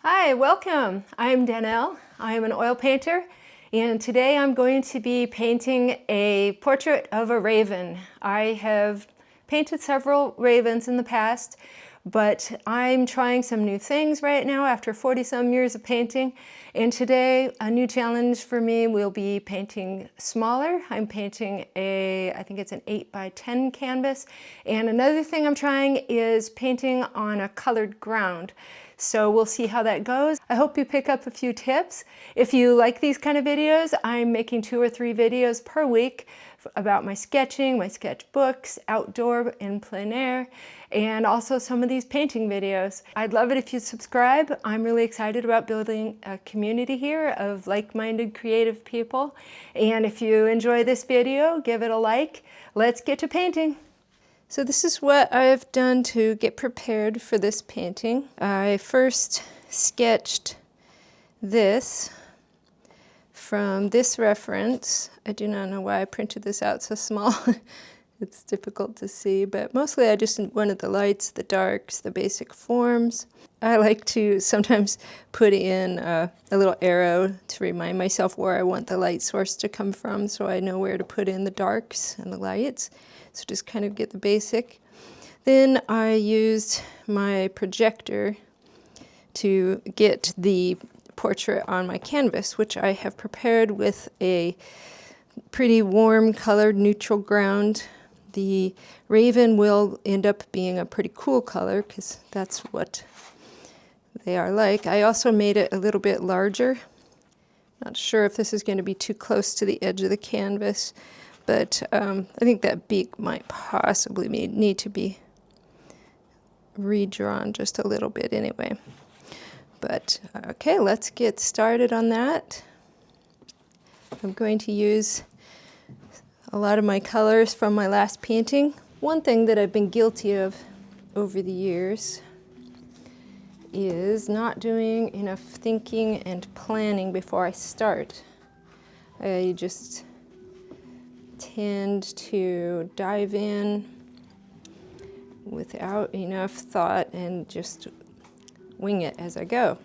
Hi, welcome. I'm Danelle. I am an oil painter, and today I'm going to be painting a portrait of a raven. I have painted several ravens in the past, but I'm trying some new things right now after 40-some years of painting. And today, a new challenge for me will be painting smaller. I'm painting I think it's an 8x10 canvas. And another thing I'm trying is painting on a colored ground. So we'll see how that goes. I hope you pick up a few tips. If you like these kind of videos, I'm making 2 or 3 videos per week about my sketching, my sketchbooks, outdoor and plein air, and also some of these painting videos. I'd love it if you subscribe. I'm really excited about building a community here of like-minded creative people. And if you enjoy this video, give it a like. Let's get to painting. So this is what I've done to get prepared for this painting. I first sketched this from this reference. I do not know why I printed this out so small. It's difficult to see, but mostly I just wanted the lights, the darks, the basic forms. I like to sometimes put in a little arrow to remind myself where I want the light source to come from, so I know where to put in the darks and the lights. So just kind of get the basic. Then I used my projector to get the portrait on my canvas, which I have prepared with a pretty warm colored neutral ground. The raven will end up being a pretty cool color because that's what they are like. I also made it a little bit larger. Not sure if this is going to be too close to the edge of the canvas, but I think that beak might possibly need to be redrawn just a little bit anyway. But okay, let's get started on that. I'm going to use a lot of my colors from my last painting. One thing that I've been guilty of over the years is not doing enough thinking and planning before I start. I just tend to dive in without enough thought and just wing it as I go.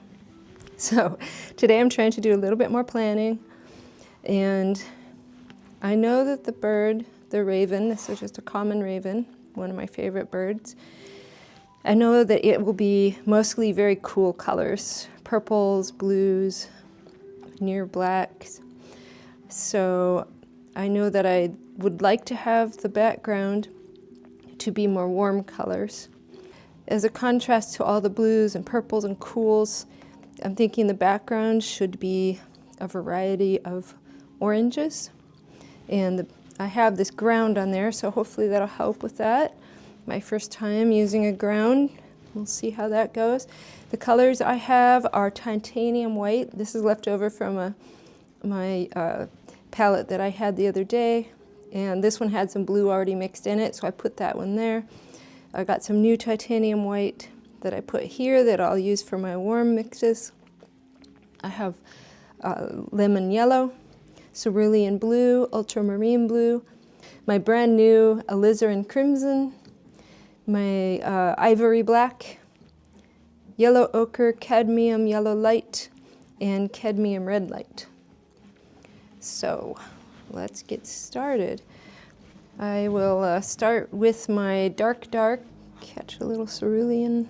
So today I'm trying to do a little bit more planning, and I know that the bird, the raven, this is just a common raven, one of my favorite birds. I know that it will be mostly very cool colors, purples, blues, near blacks. So I know that I would like to have the background to be more warm colors. As a contrast to all the blues and purples and cools, I'm thinking the background should be a variety of oranges. And I have this ground on there, so hopefully that'll help with that. My first time using a ground. We'll see how that goes. The colors I have are titanium white. This is left over from my palette that I had the other day, and this one had some blue already mixed in it, so I put that one there. I got some new titanium white that I put here that I'll use for my warm mixes. I have lemon yellow, cerulean blue, ultramarine blue, my brand new alizarin crimson, my ivory black, yellow ochre, cadmium yellow light, and cadmium red light. So let's get started. I will start with my dark, catch a little cerulean.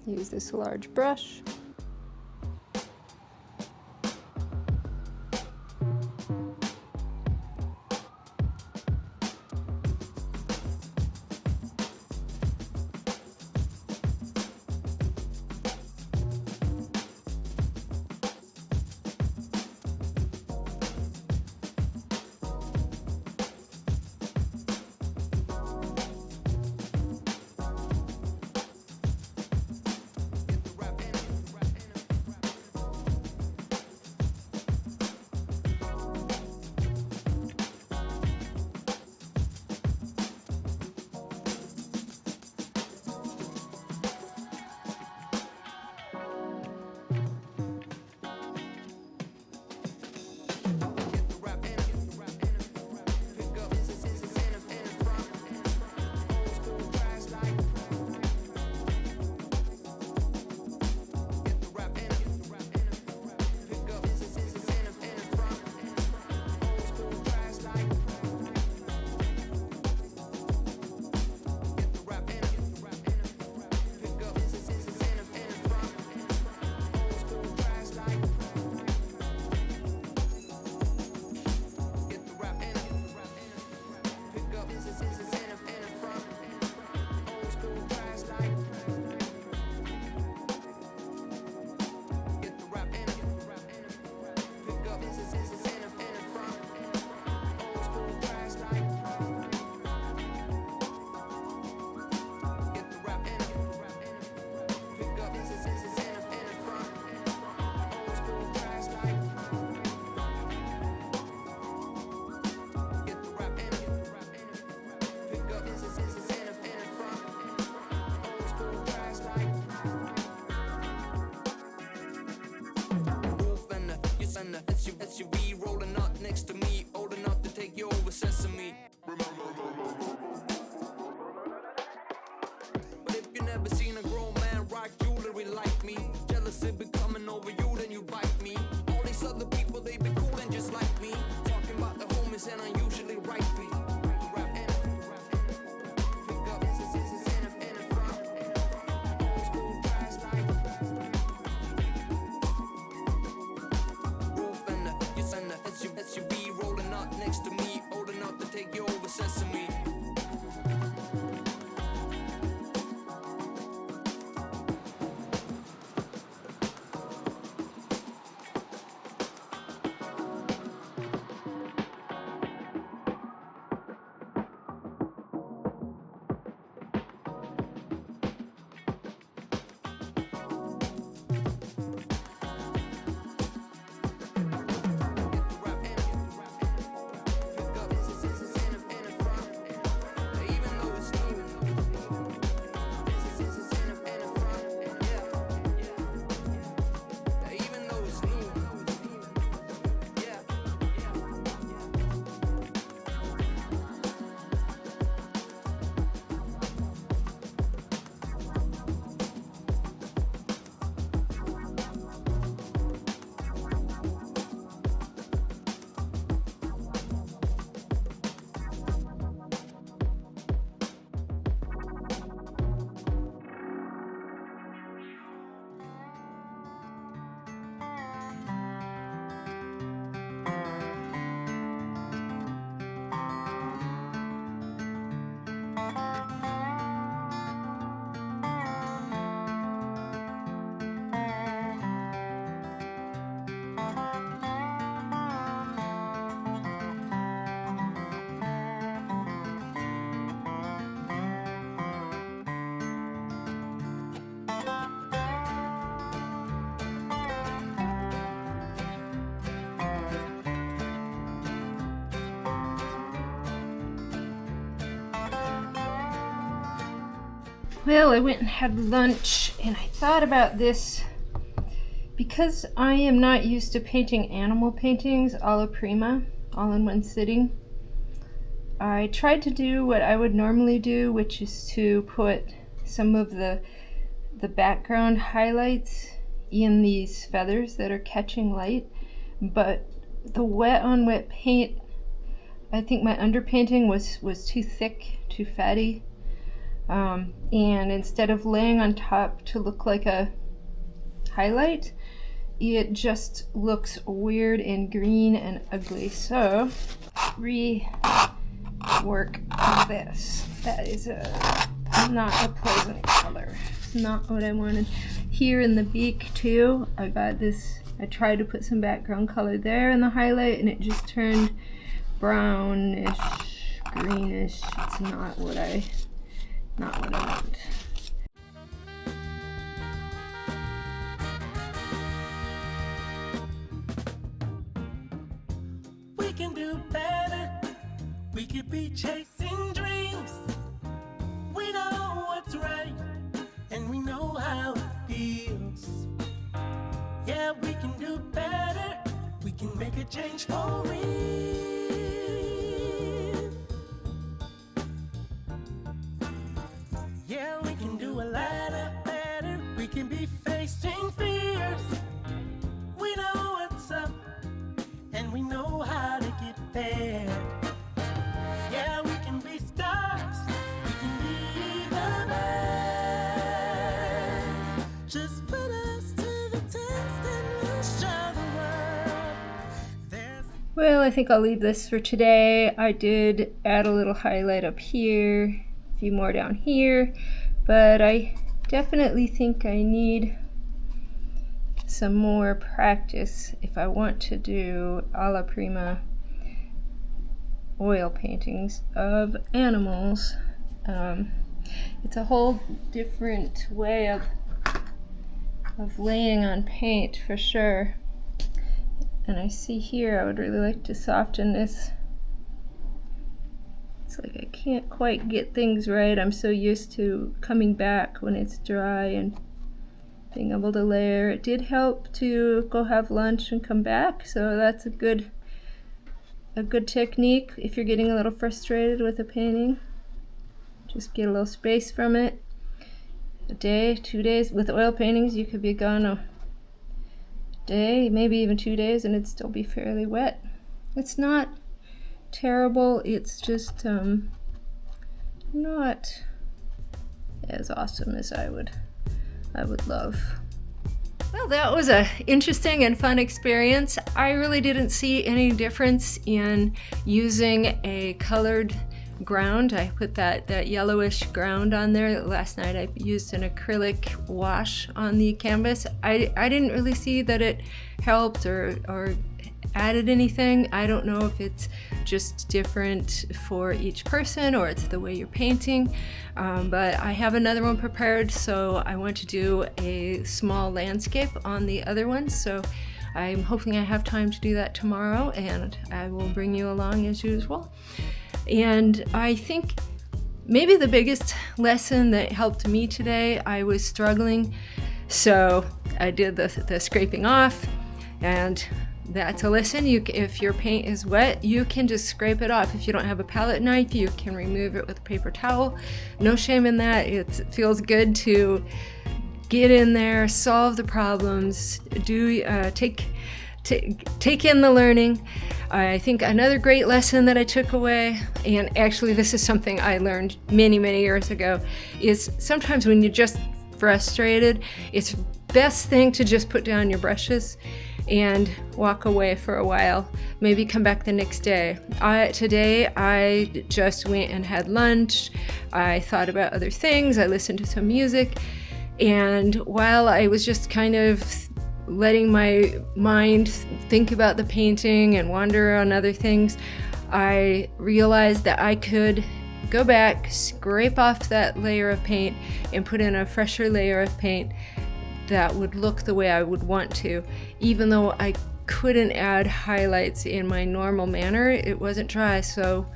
Use this large brush. never seen a grown man rock jewelry like me. Jealousy be coming over you, then you bite me. All these other people, they be cool and just like me. Talking about the homies and I usually write me. Rap and pick up this is in the front. Old school trash like roof and you send the SUV rolling up next to me, old enough to take you over Sesame. Well, I went and had lunch and I thought about this. Because I am not used to painting animal paintings alla prima, all in one sitting, I tried to do what I would normally do, which is to put some of the background highlights in these feathers that are catching light. But the wet on wet paint, I think my underpainting was too thick, too fatty. And instead of laying on top to look like a highlight, it just looks weird and green and ugly. So rework this. That is not a pleasant color. It's not what I wanted. Here in the beak too, I got this. I tried to put some background color there in the highlight and it just turned brownish, greenish. It's not what I want. We can do better. We could be chasing dreams. We know what's right, and we know how it feels. Yeah, we can do better. We can make a change for real. Yeah, we can do a lot better. We can be facing fears. We know what's up, and we know how to get there. Yeah, we can be stars. We can be the best. Just put us to the test and we'll show the world. Well, I think I'll leave this for today. I did add a little highlight up here, a few more down here, but I definitely think I need some more practice if I want to do alla prima oil paintings of animals. It's a whole different way of laying on paint for sure. And I see here I would really like to soften this. It's like I can't quite get things right. I'm so used to coming back when it's dry and being able to layer. It did help to go have lunch and come back, so that's a good technique if you're getting a little frustrated with a painting. Just get a little space from it. a day, 2 days. With oil paintings, you could be gone a day, maybe even 2 days, and it'd still be fairly wet. It's not terrible, it's just not as awesome as I would love. Well, that was an interesting and fun experience. I really didn't see any difference in using a colored ground. I put that yellowish ground on there. Last night I used an acrylic wash on the canvas. I didn't really see that it helped or added anything. I don't know if it's just different for each person or it's the way you're painting, but I have another one prepared, so I want to do a small landscape on the other one, so I'm hoping I have time to do that tomorrow, and I will bring you along as usual. And I think maybe the biggest lesson that helped me today, I was struggling, so I did the scraping off, and that's a lesson. If your paint is wet, you can just scrape it off. If you don't have a palette knife, you can remove it with a paper towel. No shame in that. It feels good to get in there, solve the problems, take in the learning. I think another great lesson that I took away, and actually this is something I learned many years ago, is sometimes when you're just frustrated, it's best thing to just put down your brushes and walk away for a while, maybe come back the next day. Today I just went and had lunch, I thought about other things, I listened to some music, and while I was just kind of letting my mind think about the painting and wander on other things, I realized that I could go back, scrape off that layer of paint, and put in a fresher layer of paint that would look the way I would want to. Even though I couldn't add highlights in my normal manner, it wasn't dry, so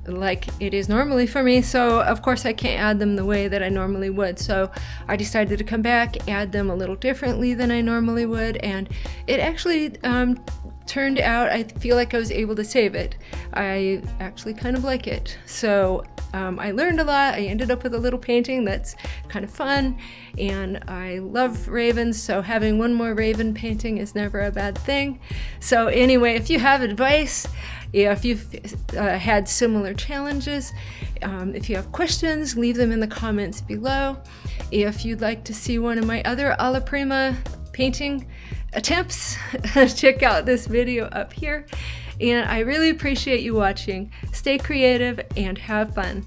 like it is normally for me, so of course I can't add them the way that I normally would. So I decided to come back, add them a little differently than I normally would, and it actually turned out, I feel like I was able to save it. I actually kind of like it. So I learned a lot. I ended up with a little painting that's kind of fun, and I love ravens, so having one more raven painting is never a bad thing. So anyway, if you have advice, if you've had similar challenges, if you have questions, leave them in the comments below. If you'd like to see one of my other alla prima painting attempts, check out this video up here. And I really appreciate you watching. Stay creative and have fun.